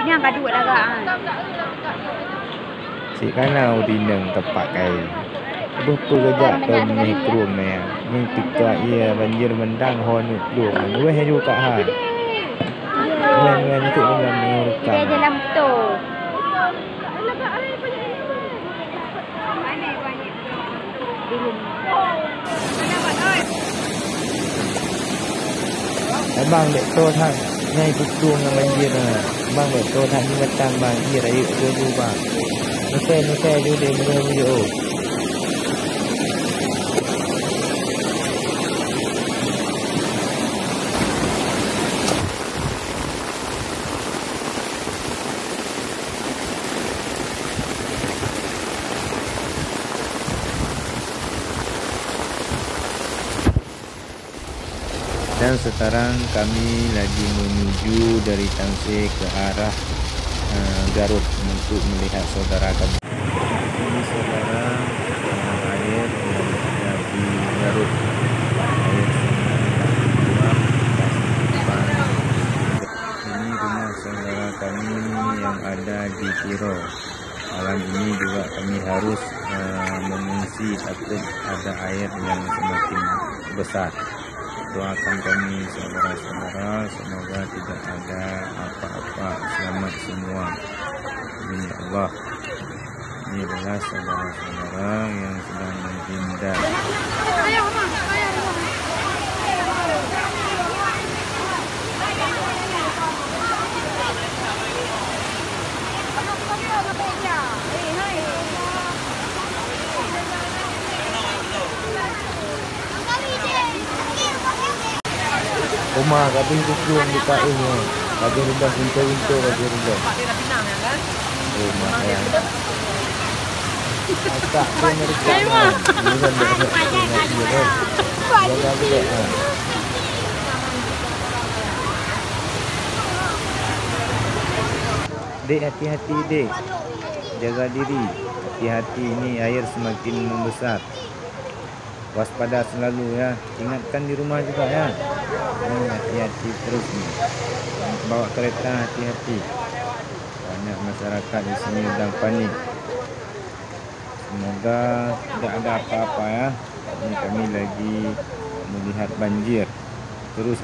Ini yang kadut agak. Si kanau dineng tepak kai. Berapa kejap kami keruang ni. Ni tika ia banjir mendang hon keruang. Weh juga ha. Wen itu dalam rekam. Dia dalam tu. Abang dek tu thang nyai keruang dengan banjir na. Bang dek tu thang ni matang banjir ayo tu bang. Nusai je dia mula-mula. Dan sekarang kami lagi menuju dari Tangsir ke arah Garut untuk melihat saudara kami. Ini saudara air yang ada di Garut. Air ini rumah saudara kami yang ada di Tiro. Malam ini juga kami harus mengungsi takut ada air yang semakin besar. Doakan kami saudara-saudara, semoga tidak ada apa-apa, selamat semua. Amin ya Allah. Ini adalah saudara-saudara yang sedang menghindar. Rumah kabin kukuang di kain ni. Kabin rendah winter kabin rendah. Rumah ya. Tak pun mereka. Ini kan dah. Jaga boleh. Dek, hati-hati dek. Jaga diri. Hati-hati, ini air semakin membesar. Waspada selalu ya. Ingatkan di rumah juga ya. Hati-hati terus ni. Bawa kereta hati-hati. Banyak masyarakat di sini sedang panik. Semoga tidak ada apa-apa ya. Ini kami lagi melihat banjir terus.